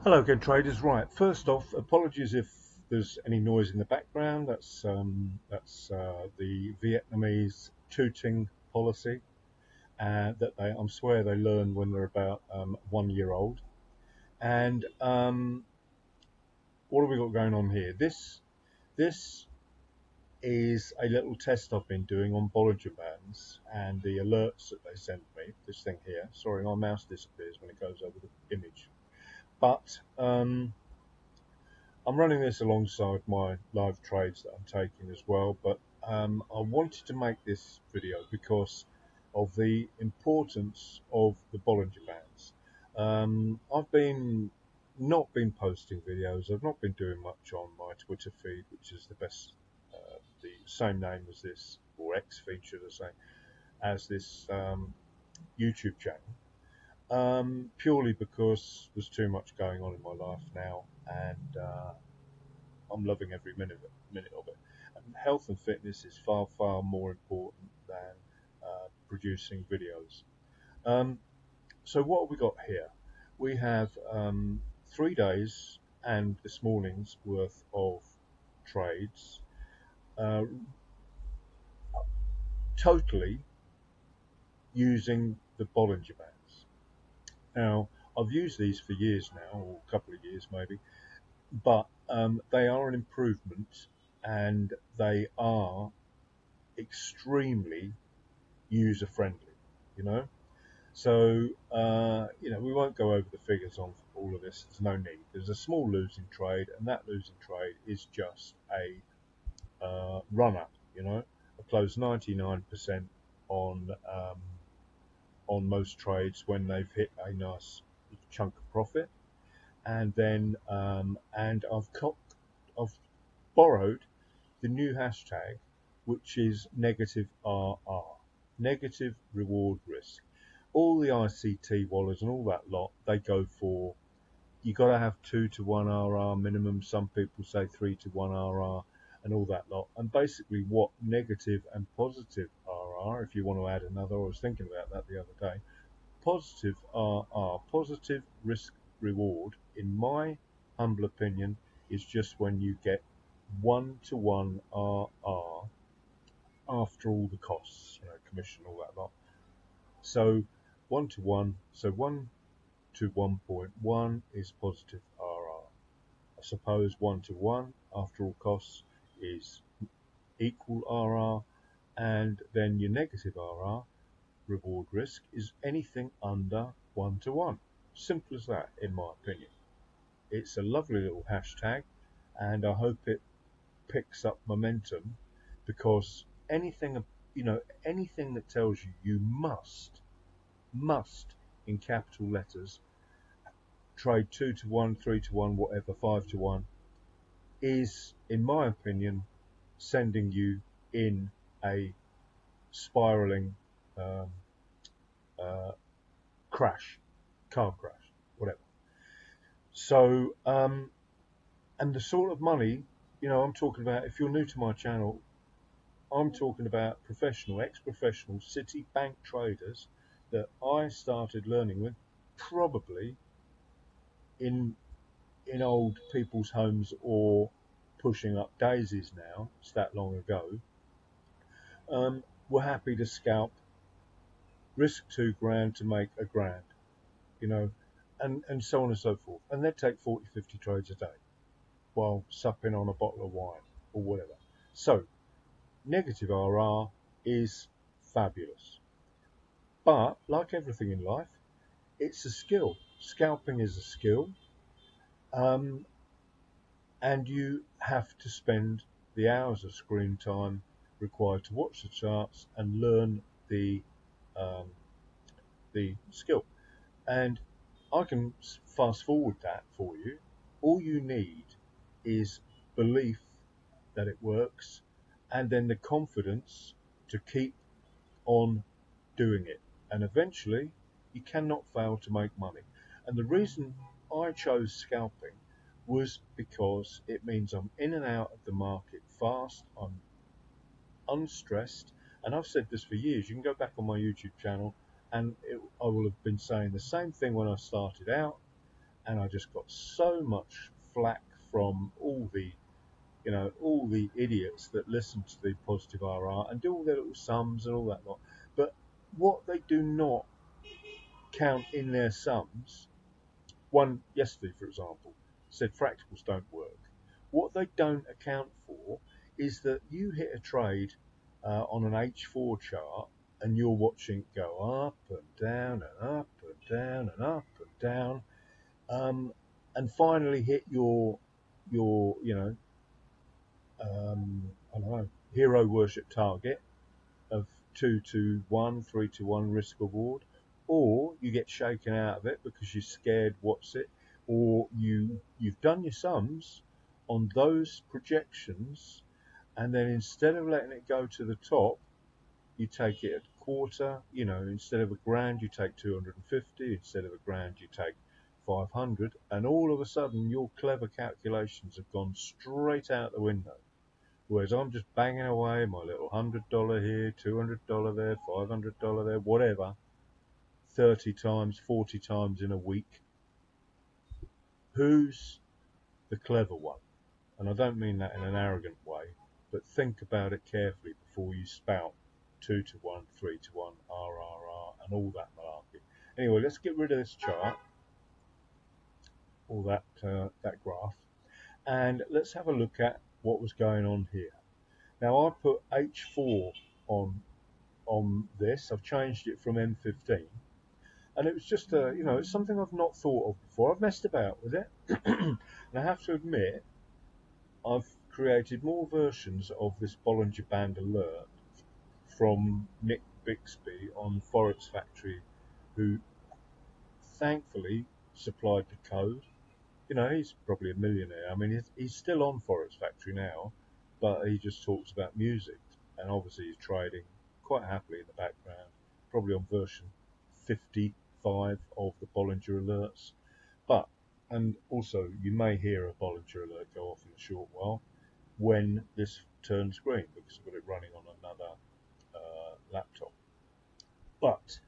Hello again, traders. Right, first off, apologies if there's any noise in the background. That's the Vietnamese tooting policy that I swear they learn when they're about 1 year old. And what have we got going on here? This is a little test I've been doing on Bollinger Bands and the alerts that they send me. This thing here. Sorry, my mouse disappears when it goes over the image. But I'm running this alongside my live trades that I'm taking as well, but I wanted to make this video because of the importance of the Bollinger Bands. I've not been posting videos. I've not been doing much on my Twitter feed, which is the same name as this, or X feed should I say, as this YouTube channel. Purely because there's too much going on in my life now, and I'm loving every minute of it. And health and fitness is far, far more important than producing videos. So what have we got here? We have 3 days and this morning's worth of trades, uh, totally using the Bollinger Bands. Now, I've used these for years now, or a couple of years maybe, but they are an improvement and they are extremely user friendly, you know. So we won't go over the figures on all of this. There's no need. There's a small losing trade, and that losing trade is just a run up. I close 99% on most trades when they've hit a nice chunk of profit, and then I've borrowed the new hashtag, which is negative RR, negative reward risk. All the ICT wallets and all that lot, they go for, you got to have 2-to-1 RR minimum. Some people say 3-to-1 RR and all that lot. And basically what negative and positive RR, if you want to add another, I was thinking about that the other day, positive RR, positive risk reward, in my humble opinion, is just when you get 1-to-1 RR after all the costs, commission, all that lot. So 1-to-1, so 1 to 1.1 is positive RR. I suppose 1-to-1 after all costs is equal RR, and then your negative RR, reward risk, is anything under 1-to-1. Simple as that, in my opinion. It's a lovely little hashtag, and I hope it picks up momentum, because anything that tells you must in capital letters trade 2-to-1, 3-to-1, whatever, 5-to-1, is, in my opinion, sending you in a spiraling crash, car crash, whatever. So, and the sort of money, I'm talking about, if you're new to my channel, I'm talking about professional, ex-professional Citibank traders that I started learning with, probably in old people's homes or pushing up daisies now. It's that long ago. Were happy to scalp, risk $2 grand to make $1 grand, and so on and so forth. And they'd take 40, 50 trades a day while supping on a bottle of wine or whatever. So negative RR is fabulous. But like everything in life, it's a skill. Scalping is a skill. And you have to spend the hours of screen time required to watch the charts and learn the skill. And I can fast forward that for you. All you need is belief that it works, and then the confidence to keep on doing it. And eventually, you cannot fail to make money. And the reason I chose scalping was because it means I'm in and out of the market fast, I'm unstressed, and I've said this for years. You can go back on my YouTube channel, and I will have been saying the same thing when I started out, and I just got so much flack from all the all the idiots that listen to the positive RR and do all their little sums and all that lot. But what they do not count in their sums, one yesterday, for example, said fractals don't work. What they don't account for is that you hit a trade on an H4 chart and you're watching it go up and down and up and down and up and down, and finally hit your I don't know, hero worship target of 2 to 1, 3 to 1 risk reward, or you get shaken out of it because you're scared what's it, or you've done your sums on those projections, and then instead of letting it go to the top, you take it at a quarter. Instead of £1,000 you take 250, instead of £1,000 you take 500, and all of a sudden your clever calculations have gone straight out the window. Whereas I'm just banging away my little $100 here, $200 there, $500 there, whatever, 30 times, 40 times in a week. Who's the clever one? And I don't mean that in an arrogant way, but think about it carefully before you spout 2 to 1, 3 to 1, RRR, and all that malarkey. Anyway, let's get rid of this chart, all that graph, and let's have a look at what was going on here. Now I put H4 on this. I've changed it from M15, and it was just it's something I've not thought of before. I've messed about with it, and I have to admit I've created more versions of this Bollinger Band alert from Nick Bixby on Forex Factory, who thankfully supplied the code. He's probably a millionaire. I mean, he's still on Forex Factory now, but he just talks about music, and obviously he's trading quite happily in the background, probably on version 55 of the Bollinger alerts. And also you may hear a Bollinger alert go off in a short while when this turns green, because I've got it running on another laptop. But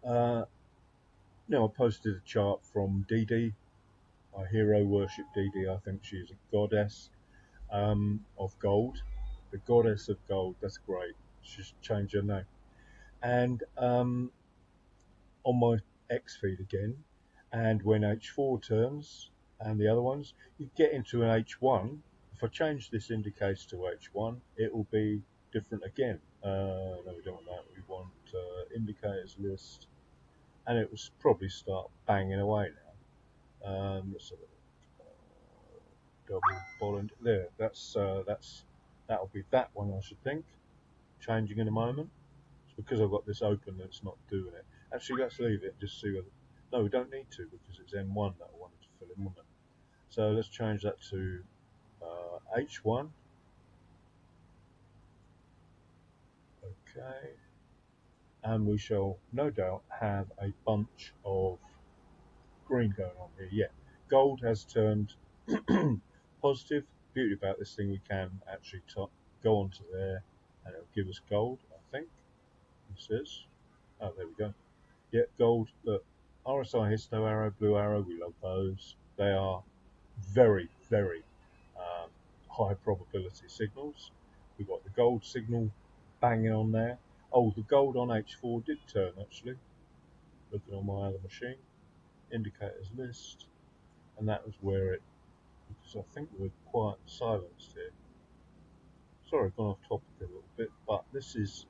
now I posted a chart from Dee. I hero worship Dee. I think she's a goddess of gold, the goddess of gold. That's great. She's changed her name. And on my X feed again, and when H4 turns and the other ones, you get into an H1. If I change this indicator to H1, it will be different again. No, we don't want that. We want indicators list, and it will probably start banging away now. Let's have a double Bollinger there. That'll be that one, I should think. Changing in a moment. It's because I've got this open that's not doing it. Actually, let's leave it and just see whether. No, we don't need to, because it's M1 that I wanted to fill in, wasn't it? So let's change that to H1. Okay. And we shall no doubt have a bunch of green going on here. Yeah, gold has turned positive. Beauty about this thing, we can actually go onto there and it'll give us gold, I think. It says. Oh, there we go. Yeah, gold. Look, RSI histo arrow, blue arrow, we love those. They are very, very high probability signals. We've got the gold signal banging on there. Oh, the gold on H4 did turn actually. Looking on my other machine, indicators list, and that was where it. Because I think we're quite silenced here. Sorry, I've gone off topic a little bit, but this is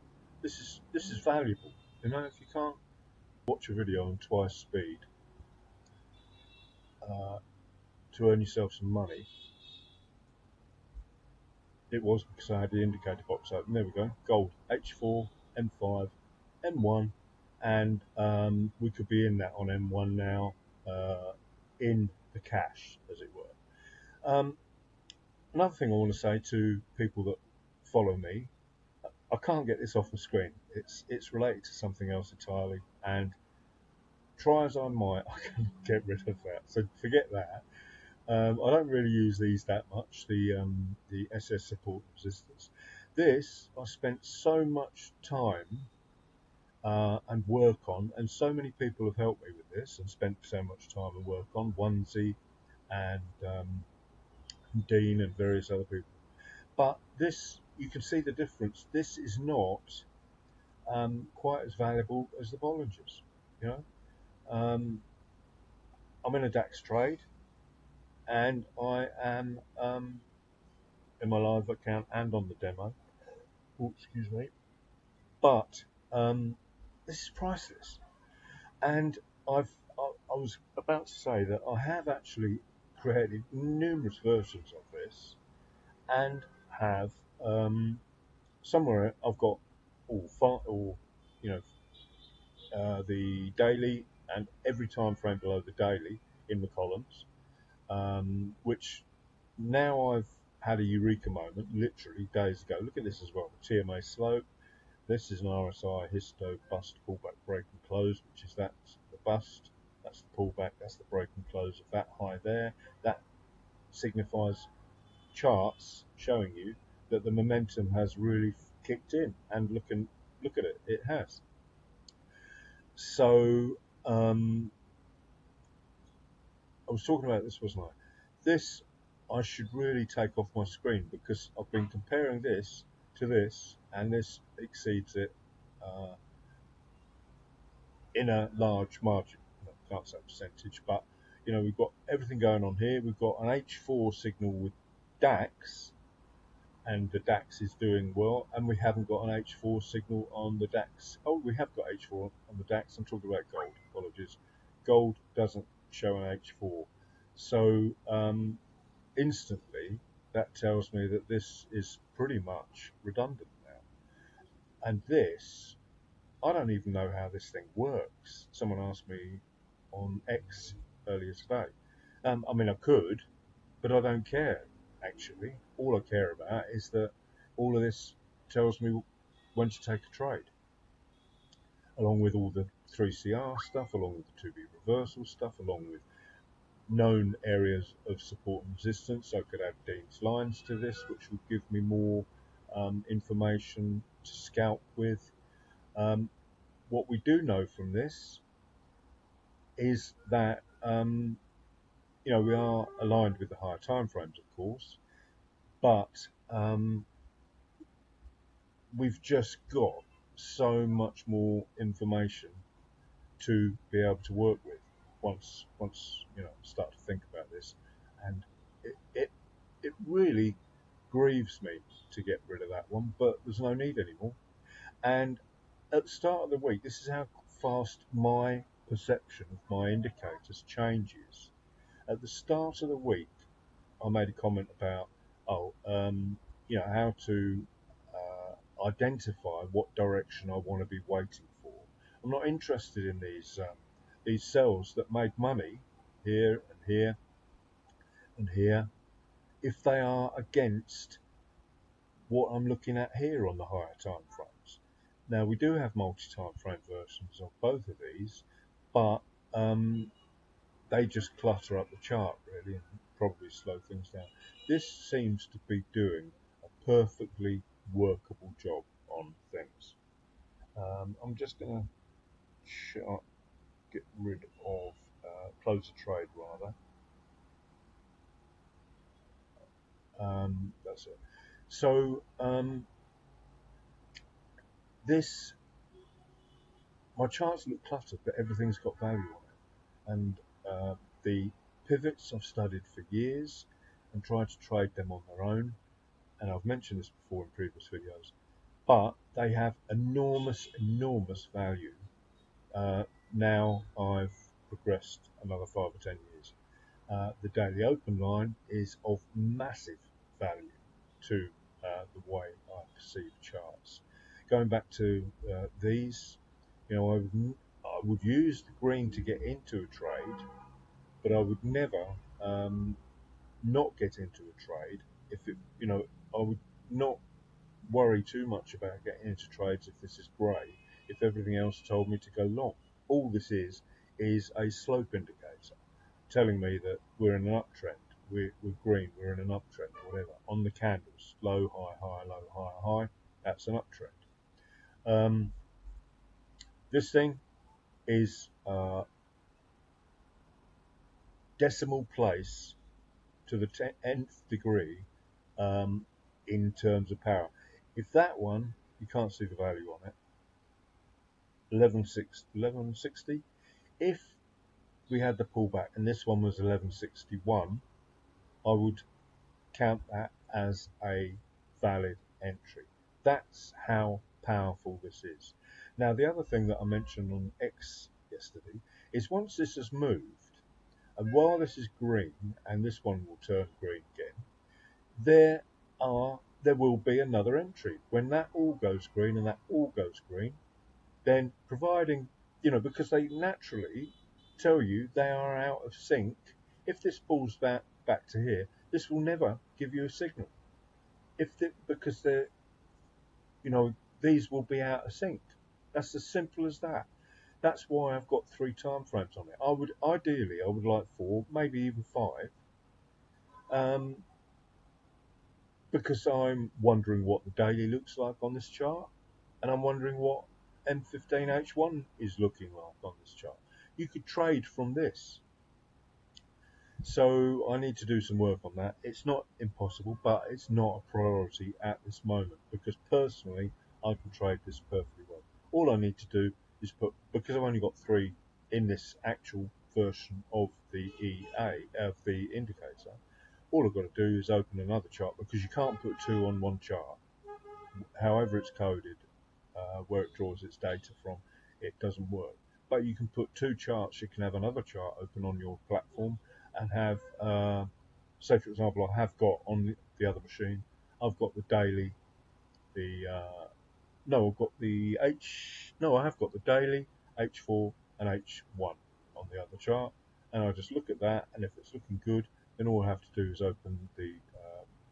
valuable. If you can't watch a video on twice speed to earn yourself some money. It was because I had the indicator box open. There we go. Gold, H4, M5, M1, and we could be in that on M1 now, in the cash, as it were. Another thing I want to say to people that follow me, I can't get this off the screen. It's related to something else entirely, and try as I might, I can't get rid of that. So forget that. I don't really use these that much, the SS support resistance. This, I spent so much time and work on. And so many people have helped me with this and spent so much time and work on Onesie and Dean and various other people. But this, you can see the difference. This is not quite as valuable as the Bollingers. You know, I'm in a DAX trade, and I am in my live account and on the demo. Oh, excuse me. But this is priceless. And I was about to say that I have actually created numerous versions of this, and have somewhere I've got all you know the daily and every time frame below the daily in the columns, which now I've had a eureka moment literally days ago. Look at this as well, the TMA slope. This is an RSI histo bust pullback break and close, which is that's the bust, that's the pullback, that's the break and close of that high there. That signifies charts showing you that the momentum has really kicked in, and look at it, it has. So I was talking about this, wasn't I? This I should really take off my screen because I've been comparing this to this, and this exceeds it in a large margin. I can't say percentage, but we've got everything going on here. We've got an H4 signal with DAX, and the DAX is doing well, and we haven't got an H4 signal on the DAX. Oh, we have got H4 on the DAX. I'm talking about gold. Apologies. Gold doesn't show an H4. So instantly, that tells me that this is pretty much redundant now. And this, I don't even know how this thing works. Someone asked me on X earlier today. I mean, I could, but I don't care, actually. All I care about is that all of this tells me when to take a trade, along with all the 3CR stuff, along with the 2B reversal stuff, along with known areas of support and resistance. I could add Dean's lines to this, which would give me more information to scalp with. What we do know from this is that we are aligned with the higher time frames, of course, but we've just got so much more information to be able to work with once start to think about this, and it really grieves me to get rid of that one, but there's no need anymore. And at the start of the week, this is how fast my perception of my indicators changes. At the start of the week, I made a comment about how to identify what direction I want to be waiting for. I'm not interested in these cells that made money here and here and here if they are against what I'm looking at here on the higher time frames. Now, we do have multi-time frame versions of both of these, but they just clutter up the chart really and probably slow things down. This seems to be doing a perfectly workable job on things. I'm just going to get rid of close a trade rather. That's it. So this, my charts look cluttered, but everything's got value on it. And the pivots I've studied for years and tried to trade them on their own. And I've mentioned this before in previous videos, but they have enormous value. Now I've progressed another 5 or 10 years. The daily open line is of massive value to the way I perceive charts. Going back to these, I would use the green to get into a trade, but I would never not get into a trade if I would not worry too much about getting into trades if this is grey, if everything else told me to go long. All this is a slope indicator telling me that we're in an uptrend. We're green, we're in an uptrend, or whatever. On the candles, low, high, high, low, high, high, that's an uptrend. This thing is decimal place to the nth degree in terms of power. If that one, you can't see the value on it, 1160. If we had the pullback and this one was 1161, I would count that as a valid entry. That's how powerful this is. Now, the other thing that I mentioned on X yesterday is once this has moved, and while this is green, and this one will turn green again, there will be another entry. When that all goes green and that all goes green, then providing, because they naturally tell you they are out of sync, if this pulls back to here, this will never give you a signal. Because these will be out of sync. That's as simple as that. That's why I've got 3 time frames on it. I would like 4, maybe even 5. Because I'm wondering what the daily looks like on this chart, and I'm wondering what M15H1 is looking like on this chart. You could trade from this. So I need to do some work on that. It's not impossible, but it's not a priority at this moment, because personally I can trade this perfectly well. All I need to do is because I've only got 3 in this actual version of the the indicator, all I've got to do is open another chart, because you can't put 2 on one chart. However it's coded, where it draws its data from, it doesn't work. But you can put 2 charts. You can have another chart open on your platform and have, say for example, I have got on the other machine, I've got the daily, I have got the daily, H4 and H1 on the other chart, and I just look at that, and if it's looking good, then all I have to do is open the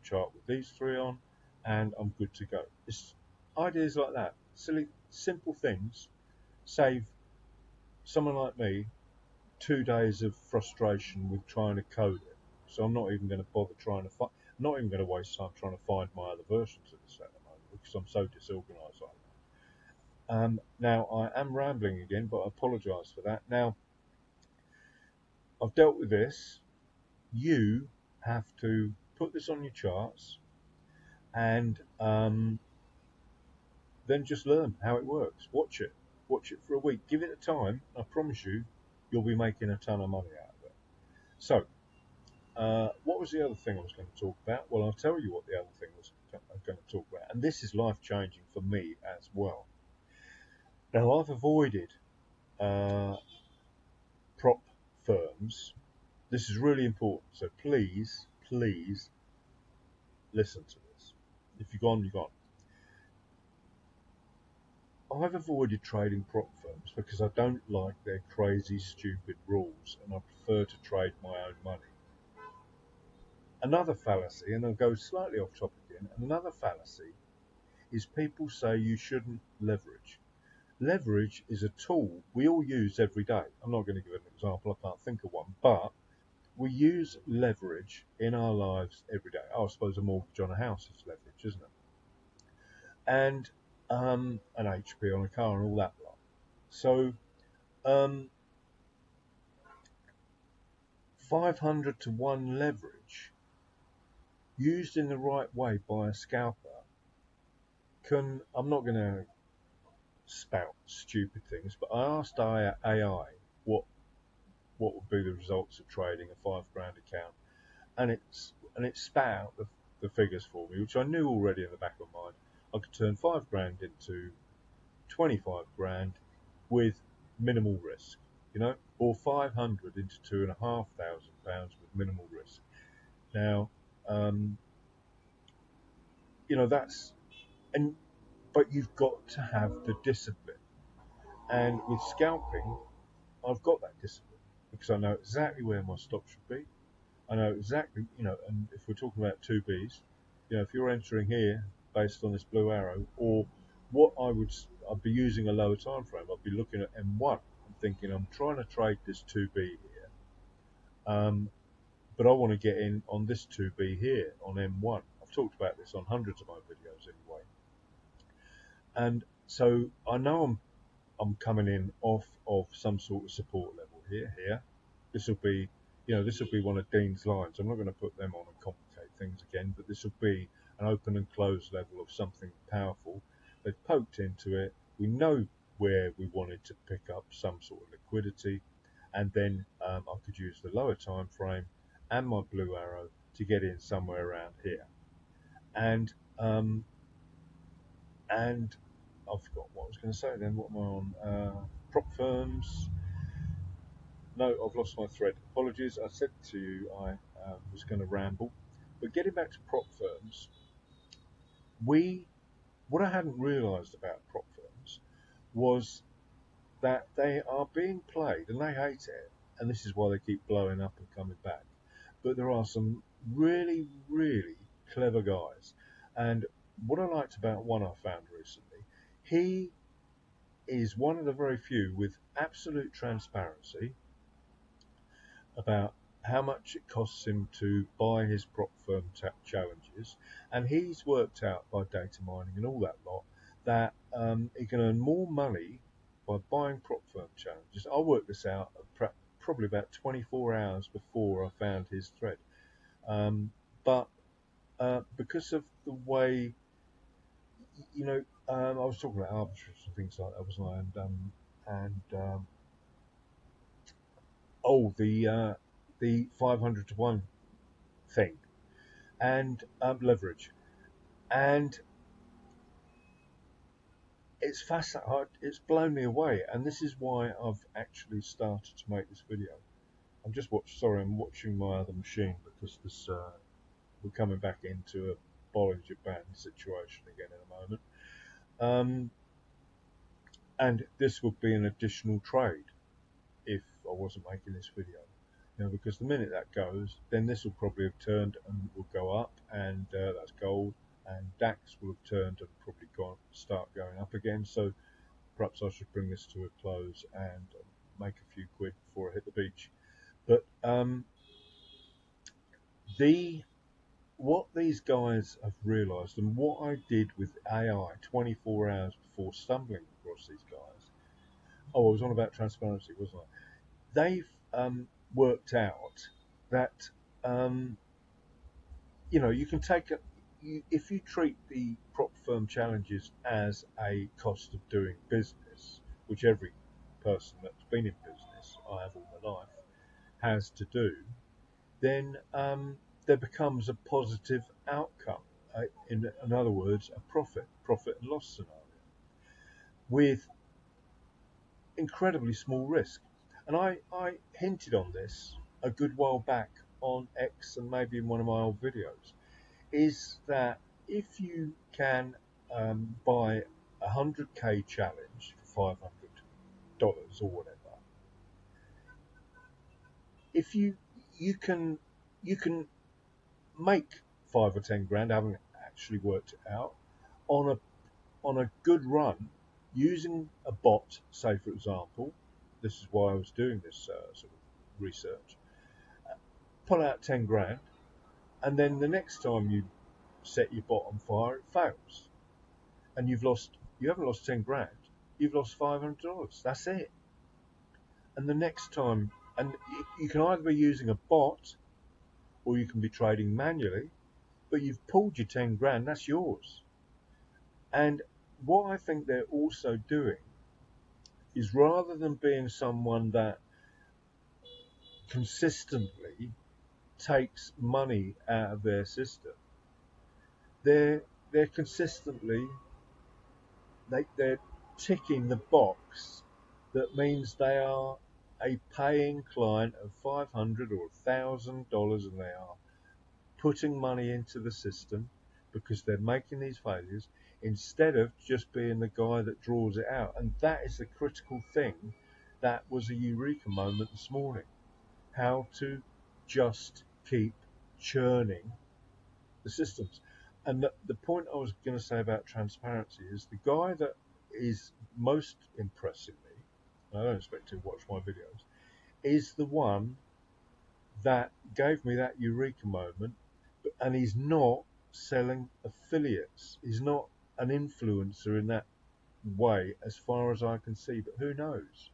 chart with these 3 on, and I'm good to go. It's ideas like that, silly, simple things, save someone like me 2 days of frustration with trying to code it. So I'm not even going to bother trying to find, not even going to waste time trying to find my other versions of this at the moment, because I'm so disorganized like that. Now I am rambling again, but I apologize for that. Now I've dealt with this. You have to put this on your charts, and then just learn how it works. Watch it for a week, give it a time. I promise you, you'll be making a ton of money out of it. So what was the other thing I was going to talk about? Well, I'll tell you what the other thing was I'm going to talk about, and this is life-changing for me as well. Now, I've avoided prop firms. This is really important, so please listen to this. If you're gone, you're gone. I've avoided trading prop firms because I don't like their crazy, stupid rules, and I prefer to trade my own money. Another fallacy, and I'll go slightly off topic again, another fallacy is people say you shouldn't leverage. Leverage is a tool we all use every day. I'm not going to give an example, I can't think of one, but we use leverage in our lives every day. I suppose a mortgage on a house is leverage, isn't it? And an HP on a car and all that lot. So 500 to 1 leverage used in the right way by a scalper I'm not going to spout stupid things, but I asked AI what would be the results of trading a £5 account, and it spat out the figures for me, which I knew already in the back of my mind. I could turn £5 into 25 grand with minimal risk, or 500 into £2,500 with minimal risk. Now, but you've got to have the discipline. And with scalping, I've got that discipline because I know exactly where my stop should be. I know exactly, and if we're talking about 2Bs, if you're entering here based on this blue arrow, or I'd be using a lower time frame. I'd be looking at M1 and thinking, I'm trying to trade this 2B here, but I want to get in on this 2B here on M1. I've talked about this on hundreds of my videos anyway. And so I know I'm coming in off of some sort of support level here. This will be, this will be one of Dean's lines. I'm not going to put them on and complicate things again, but this will be an open and close level of something powerful. They've poked into it. We know where we wanted to pick up some sort of liquidity, and then I could use the lower time frame and my blue arrow to get in somewhere around here. And I've forgotten what I was going to say then. What am I on? Prop firms. No, I've lost my thread. Apologies. I said to you I was going to ramble. But getting back to prop firms, what I hadn't realised about prop firms was that they are being played, and they hate it, and this is why they keep blowing up and coming back. But there are some really, really clever guys, and what I liked about one I found recently, he is one of the very few with absolute transparency about how much it costs him to buy his prop firm challenges, and he's worked out by data mining and all that lot that he can earn more money by buying prop firm challenges. I worked this out probably about 24 hours before I found his thread, but because of the way, I was talking about arbitrage and things like that, wasn't I? The 500 to 1 thing, and leverage, and it's fascinating. It's blown me away, and this is why I've actually started to make this video. I'm watching my other machine because this we're coming back into a Bollinger Band situation again in a moment, and this would be an additional trade if I wasn't making this video. Because the minute that goes, then this will probably have turned and will go up, and that's gold, and DAX will have turned and probably start going up again. So perhaps I should bring this to a close and make a few quid before I hit the beach. But what these guys have realised, and what I did with AI 24 hours before stumbling across these guys. Oh, I was on about transparency, wasn't I? They've worked out that you can take if you treat the prop firm challenges as a cost of doing business, which every person that's been in business, I have all my life, has to do, then there becomes a positive outcome. In other words, a profit and loss scenario with incredibly small risk. And I hinted on this a good while back on X and maybe in one of my old videos, is that if you can buy a 100k challenge for $500 or whatever, if you can make 5 or 10 grand, I haven't actually worked it out, on a good run using a bot, say for example. This is why I was doing this sort of research. Pull out 10 grand, and then the next time you set your bot on fire, it fails, and you haven't lost 10 grand, you've lost $500. That's it. And the next time, and you can either be using a bot or you can be trading manually, but you've pulled your 10 grand, that's yours. And what I think they're also doing is, rather than being someone that consistently takes money out of their system, they're consistently they're ticking the box that means they are a paying client of $500 or $1,000, and they are putting money into the system because they're making these failures, instead of just being the guy that draws it out. And that is the critical thing. That was a eureka moment this morning. How to just keep churning the systems. And the point I was going to say about transparency is, the guy that is most impressing me, I don't expect him to watch my videos, is the one that gave me that eureka moment. And he's not selling affiliates. He's not an influencer in that way as far as I can see, but who knows?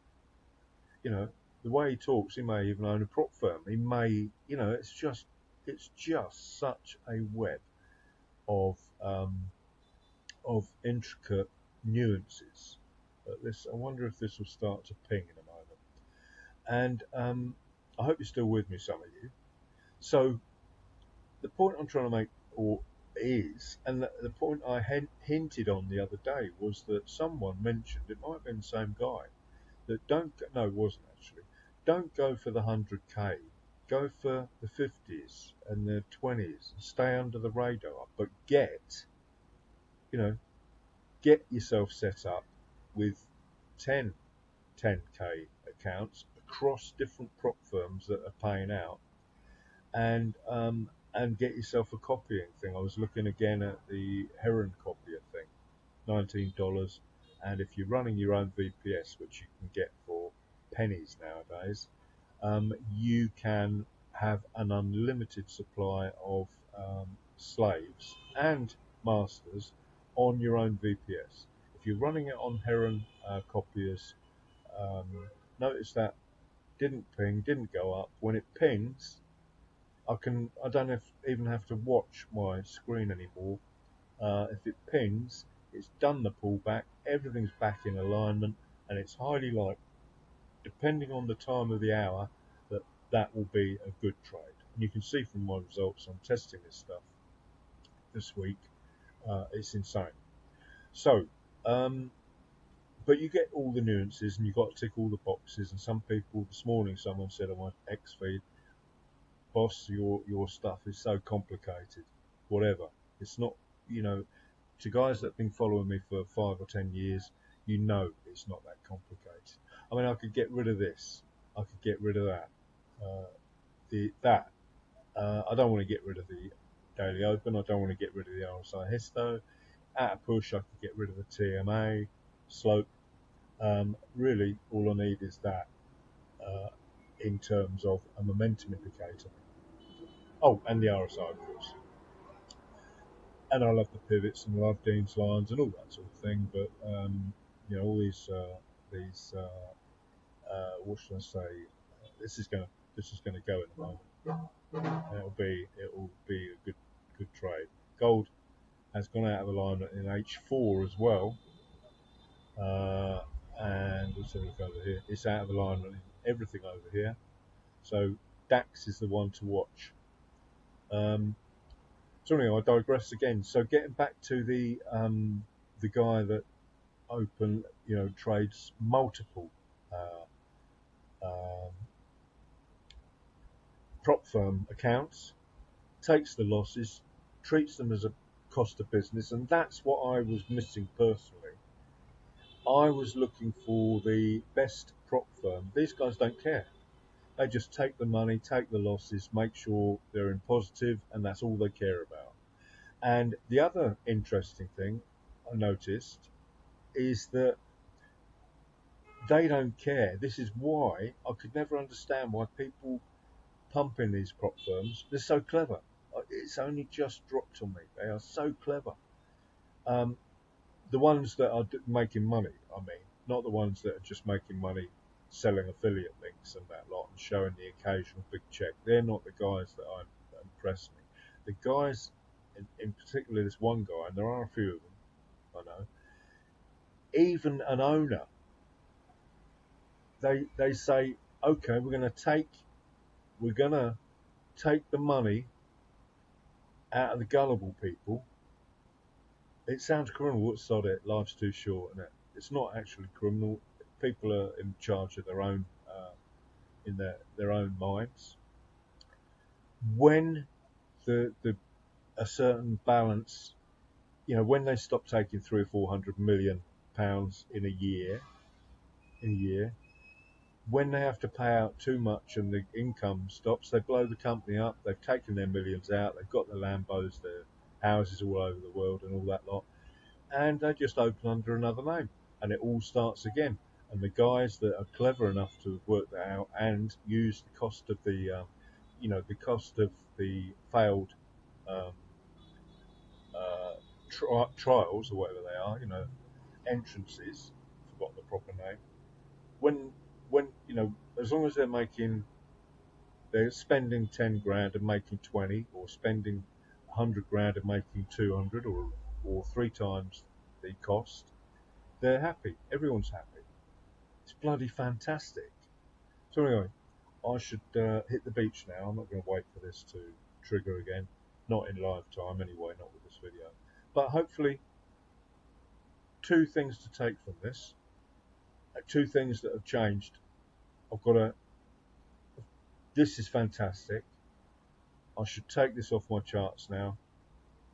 You know, the way he talks, he may even own a prop firm. He may, you know, it's just such a web of intricate nuances. But this, I wonder if this will start to ping in a moment. And I hope you're still with me, some of you. So the point I'm trying to make, or is, and the point I hinted on the other day was that someone mentioned, it might have been the same guy, that no, it wasn't actually, don't go for the 100k, go for the 50s and the 20s, and stay under the radar, but you know, get yourself set up with 10k accounts across different prop firms that are paying out, and get yourself a copying thing. I was looking again at the Heron copier thing, $19, and if you're running your own VPS, which you can get for pennies nowadays, you can have an unlimited supply of slaves and masters on your own VPS. If you're running it on Heron copiers, um, notice that didn't go up. When it pings, I don't even have to watch my screen anymore. If it pings, it's done the pullback, everything's back in alignment, and it's highly likely, depending on the time of the hour, that will be a good trade. And you can see from my results, I'm testing this stuff this week. It's insane. So, but you get all the nuances, and you've got to tick all the boxes. And some people, this morning, someone said on my X feed, boss, your stuff is so complicated. Whatever. It's not, you know, to guys that have been following me for 5 or 10 years, you know it's not that complicated. I mean, I could get rid of this. I could get rid of that. I don't want to get rid of the daily open. I don't want to get rid of the RSI histo. At a push, I could get rid of the TMA slope. Really, all I need is that uh, in terms of a momentum indicator. Oh, and the RSI, of course. And I love the pivots and I love Dean's lines and all that sort of thing. But you know, all these what should I say? This is gonna go in a moment. It'll be a good trade. Gold has gone out of alignment in H4 as well. And let's have a look over here. It's out of alignment in everything over here. So DAX is the one to watch. So anyway, I digress again. So getting back to the guy that trades multiple um, prop firm accounts, takes the losses, treats them as a cost of business, and that's what I was missing personally. I was looking for the best prop firm. These guys don't care. They just take the money, take the losses, make sure they're in positive, and that's all they care about. And the other interesting thing I noticed is that they don't care. This is why I could never understand why people pump in these prop firms. They're so clever. It's only just dropped on me. They are so clever. Um, the ones that are making money, I mean, not the ones that are just making money selling affiliate links and that lot and showing the occasional big check. They're not the guys that impress me. The guys, in particular, this one guy, and there are a few of them, I know, even an owner, they say, okay, we're gonna take the money out of the gullible people. It sounds criminal. What's sod it? Life's too short, isn't it? It's not actually criminal. People are in charge of their own, in their own minds. When the a certain balance, when they stop taking 300 or 400 million pounds in a year, when they have to pay out too much and the income stops, they blow the company up. They've taken their millions out. They've got their Lambos, their houses all over the world, and all that lot, and they just open under another name, and it all starts again. And the guys that are clever enough to work that out and use the cost of the cost of the failed um, trials or whatever they are, entrances, forgot the proper name, when you know, as long as they're spending 10 grand and making 20, or spending 100 grand and making 200, or three times the cost, they're happy. Everyone's happy. It's bloody fantastic. So anyway, I should hit the beach now. I'm not going to wait for this to trigger again. Not in live time anyway, not with this video. But hopefully, two things to take from this. Two things that have changed. This is fantastic. I should take this off my charts now.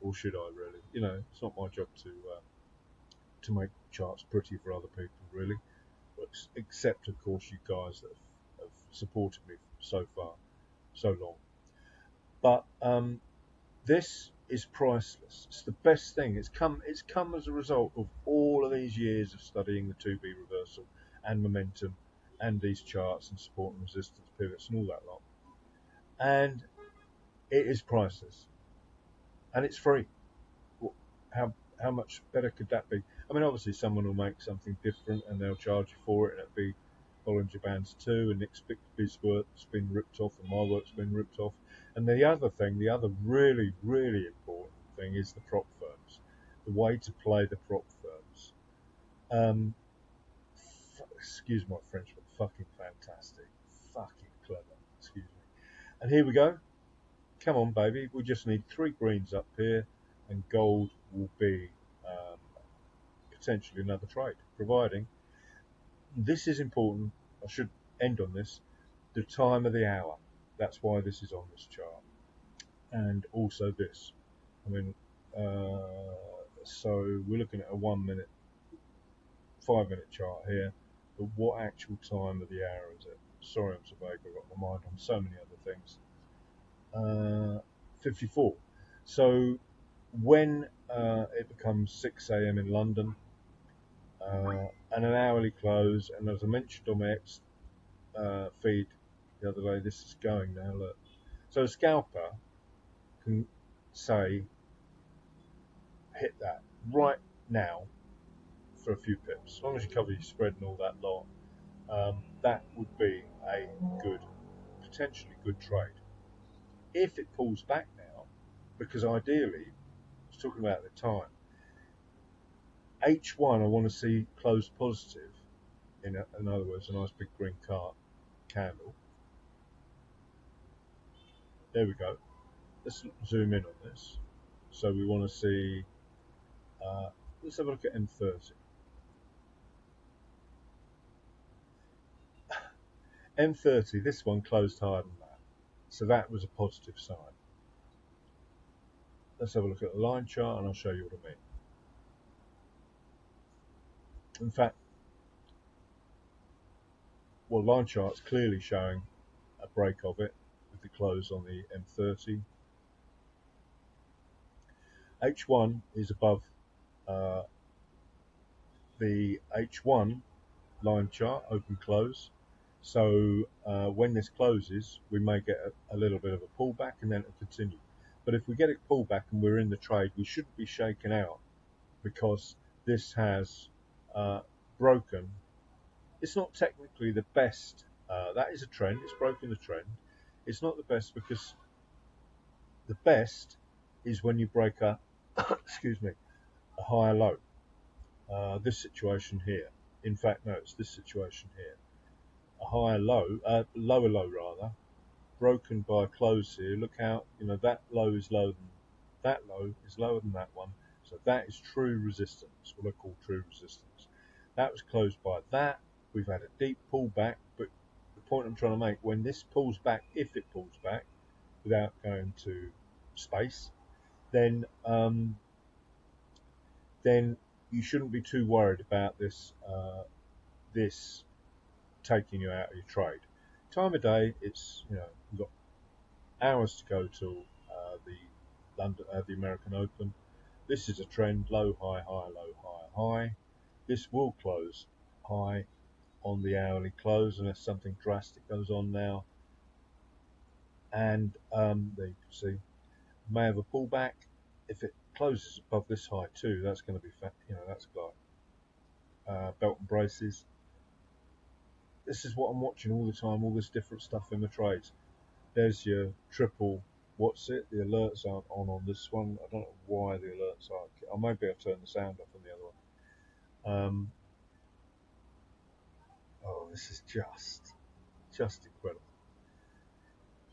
Or should I really? You know, it's not my job to make charts pretty for other people, really. But except, of course, you guys that have supported me so far, so long. But this is priceless. It's the best thing. It's come as a result of all of these years of studying the 2B reversal and momentum and these charts and support and resistance pivots and all that lot. And it is priceless. And it's free. How much better could that be? I mean, obviously someone will make something different and they'll charge you for it, and it'll be Bollinger Bands 2, and Nick Bigby's work's been ripped off and my work's been ripped off. And the other really, really important thing is the prop firms, the way to play the prop firms. Excuse my French, but fucking fantastic. Fucking clever. Excuse me. And here we go. Come on, baby. We just need 3 greens up here, and gold will be potentially another trade, providing, this is important, I should end on this, the time of the hour. That's why this is on this chart. And also this. I mean, so we're looking at a 1 minute, 5 minute chart here, but what actual time of the hour is it? Sorry, I'm so vague, I've got my mind on so many other things. 54. So when it becomes 6 a.m. in London, and an hourly close, and as I mentioned on my X feed the other day, this is going now, look. So a scalper can say, hit that right now for a few pips. As long as you cover your spread and all that lot, that would be a potentially good trade. If it pulls back now, because ideally, I was talking about the time, H1 I want to see close positive, in other words, a nice big green candle. There we go. Let's zoom in on this. So we want to see, let's have a look at M30. M30, this one closed higher than that. So that was a positive sign. Let's have a look at the line chart and I'll show you what I mean. In fact, well, line chart's clearly showing a break of it with the close on the M30. H1 is above the H1 line chart, open close. So when this closes, we may get a little bit of a pullback and then it'll continue. But if we get it pullback and we're in the trade, we shouldn't be shaken out, because this has broken. It's not technically the best. That is a trend. It's broken the trend. It's not the best, because the best is when you break a excuse me, a higher low. This situation here. In fact, no, it's this situation here. A higher low, lower low rather, broken by a close here. Look out, you know, that low is lower than that low is lower than that one. So that is true resistance, what I call true resistance. That was closed by that. We've had a deep pullback, but the point I'm trying to make, when this pulls back, if it pulls back, without going to space, then you shouldn't be too worried about this taking you out of your trade. Time of day, it's, you know, we've got hours to go till the American Open. This is a trend: low, high, high, low, high, high. This will close high on the hourly close unless something drastic goes on now. And there you can see, may have a pullback. If it closes above this high too, that's going to be, you know, that's like belt and braces. This is what I'm watching all the time, all this different stuff in the trades. There's your triple, what's it? The alerts aren't on this one. I don't know why the alerts aren't. I maybe I've turned the sound off on the other one. Oh, this is just incredible.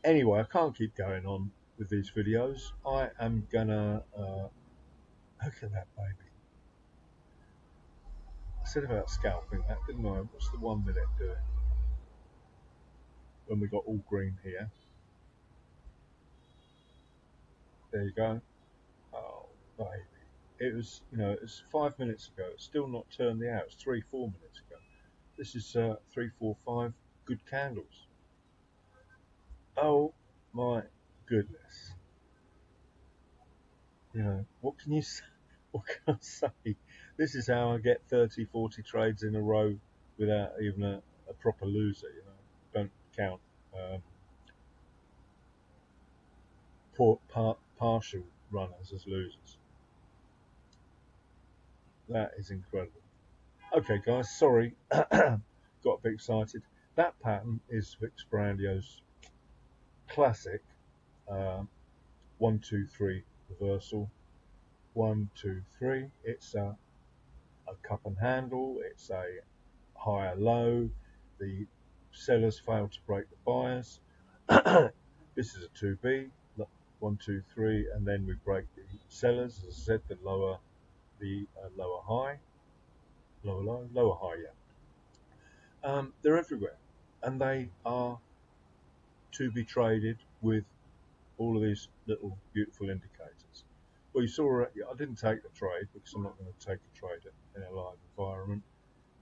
Anyway, I can't keep going on with these videos. I am gonna, look at that baby. I said about scalping that, didn't I? What's the 1 minute doing? When we got all green here. There you go. Oh, baby. It was, it was 5 minutes ago. It's still not turned the hour. It's 3-4 minutes ago. This is 3, 4, 5 good candles. Oh my goodness. What can you say? What can I say? This is how I get 30, 40 trades in a row without even a proper loser. Don't count partial runners as losers. That is incredible. Okay, guys, sorry, got a bit excited. That pattern is Victor Brandio's classic 1, 2, 3 reversal. 1, 2, 3. It's a cup and handle. It's a higher low. The sellers fail to break the buyers. This is a 2B. 1, 2, 3, and then we break the sellers. As I said, the lower high, lower low, lower high. Yeah. They're everywhere, and they are to be traded with all of these little beautiful indicators. Well, you saw I didn't take the trade because I'm not going to take a trade in a live environment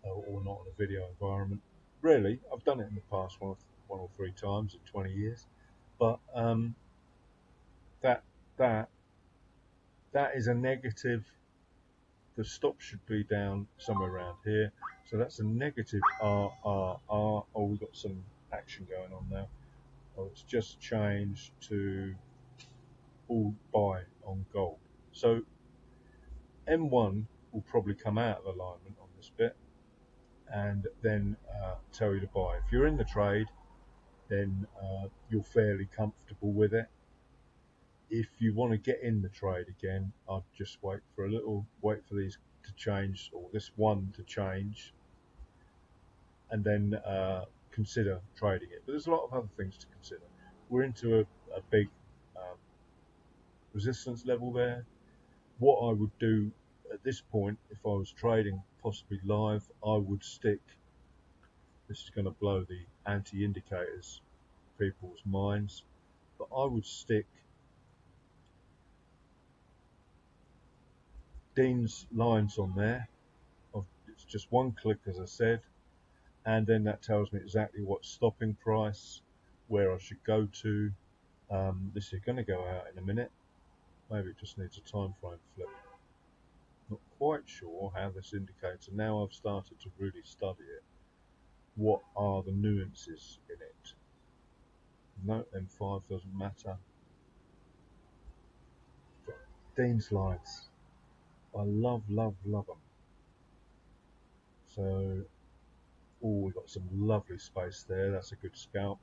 or not in a video environment. Really, I've done it in the past one or three times in 20 years, but that is a negative. The stop should be down somewhere around here, so that's a negative RRR. Oh, we've got some action going on now. Oh, it's just changed to all buy on gold. So M1 will probably come out of alignment on this bit and then tell you to buy. If you're in the trade, then you're fairly comfortable with it. If you want to get in the trade again, I'd just wait for these to change, or this one to change, and then consider trading it. But there's a lot of other things to consider. We're into a big resistance level there. What I would do at this point, if I was trading possibly live, I would stick, this is going to blow the anti-indicators people's minds, but I would stick Dean's lines on there. It's just one click, as I said, and then that tells me exactly what stopping price, where I should go to. This is going to go out in a minute. Maybe it just needs a time frame flip. Not quite sure how this indicator, now I've started to really study it, what are the nuances in it. No, M5 doesn't matter. Dean's lines, I love them. So, we've got some lovely space there, that's a good scalp.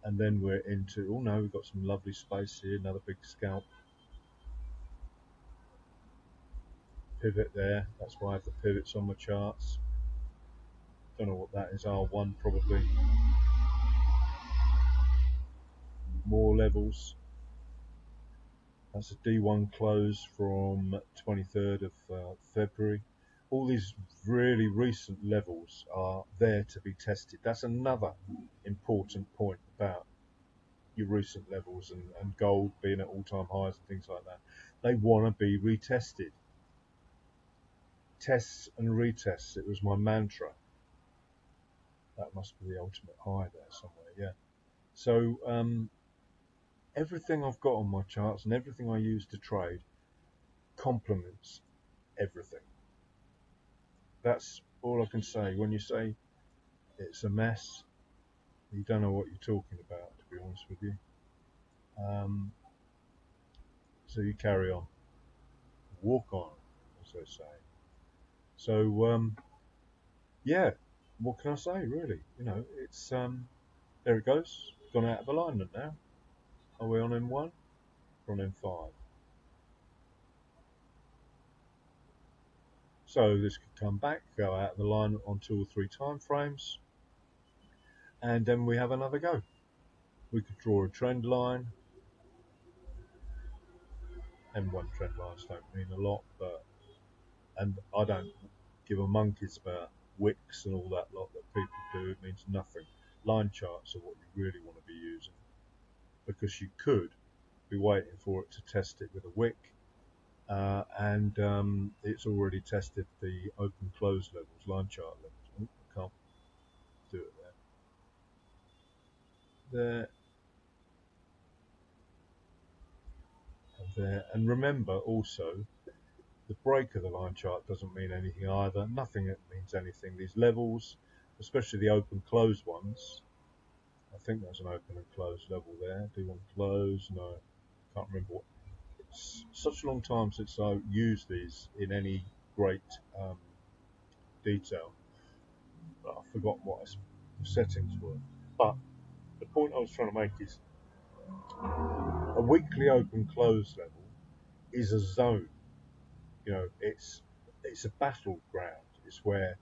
And then we're into, oh no, we've got some lovely space here, another big scalp. Pivot there, that's why I have the pivots on my charts. Don't know what that is, R1 probably. More levels. That's a D1 close from 23rd of February. All these really recent levels are there to be tested. That's another important point about your recent levels and gold being at all-time highs and things like that. They want to be retested. Tests and retests, it was my mantra. That must be the ultimate high there somewhere, yeah. So everything I've got on my charts and everything I use to trade complements everything. That's all I can say. When you say it's a mess, you don't know what you're talking about, to be honest with you. So you carry on. Walk on, as they say. So yeah, what can I say really? It's there it goes, gone out of alignment now. Are we on M1? We're on M5. So this could come back, go out of alignment on 2 or 3 time frames, and then we have another go. We could draw a trend line. M1 trend lines don't mean a lot, and I don't give a monkey's about wicks and all that lot that people do. It means nothing. Line charts are what you really want to be using, because you could be waiting for it to test it with a wick, and it's already tested the open close levels, line chart levels. Oh, I can't do it there. There. And remember also, the break of the line chart doesn't mean anything either. Nothing means anything. These levels, especially the open close ones, I think there's an open and close level there. Do you want to close? No, can't remember what. It's such a long time since I used these in any great detail. I've forgotten what the settings were. But the point I was trying to make is a weekly open close level is a zone. It's a battleground. It's where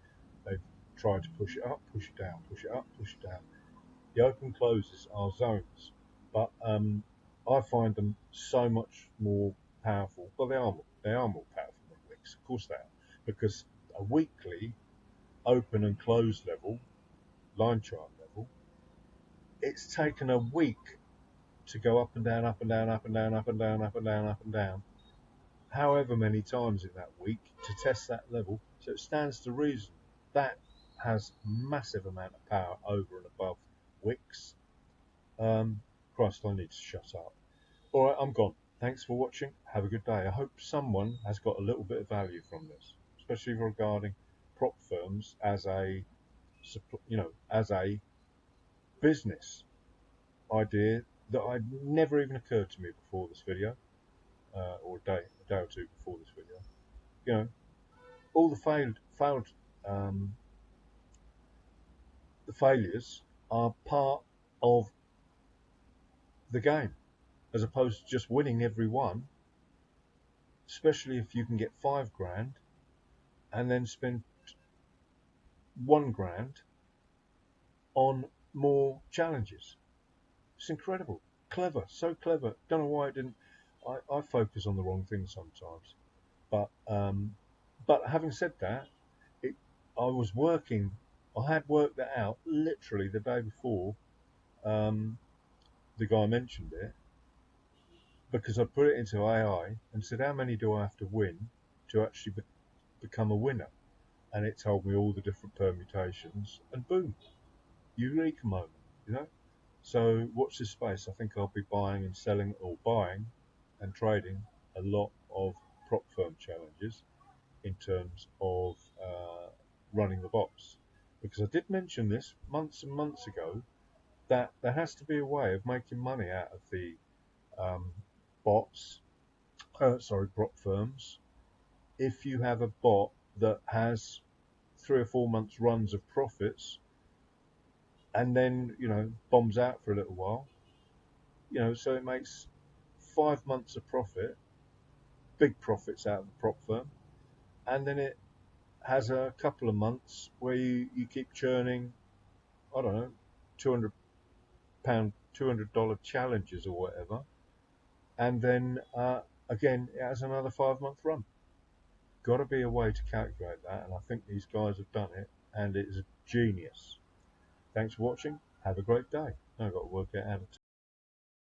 they've tried to push it up, push it down, push it up, push it down. The open closes are zones, but I find them so much more powerful. Well, they are more powerful than wicks, of course they are, because a weekly open and close level, line chart level, it's taken a week to go up and down, up and down, up and down, up and down, up and down, up and down, however many times in that week to test that level. So it stands to reason that has massive amount of power over and above wicks. Christ, I need to shut up. All right, I'm gone. Thanks for watching. Have a good day. I hope someone has got a little bit of value from this, especially regarding prop firms as a business idea that I'd never even occurred to me before this video, or a day or two before this video. All the failures are part of the game, as opposed to just winning every one. Especially if you can get $5 grand and then spend $1 grand on more challenges. It's incredible, clever, so clever. Don't know why it didn't. I focus on the wrong thing sometimes, but having said that, I had worked that out literally the day before the guy mentioned it, because I put it into AI and said, how many do I have to win to actually become a winner? And it told me all the different permutations, and boom, eureka moment. So watch this space. I think I'll be buying and selling, or buying and trading a lot of prop firm challenges in terms of running the bots, because I did mention this months and months ago, that there has to be a way of making money out of the prop firms. If you have a bot that has 3 or 4 months runs of profits, and then bombs out for a little while, so it makes 5 months of profit, big profits out of the prop firm, and then it has a couple of months where you keep churning, I don't know, £200 $200 challenges or whatever, and then again it has another 5-month run. Got to be a way to calculate that, and I think these guys have done it, and it is a genius. Thanks for watching. Have a great day. I've got to work out how to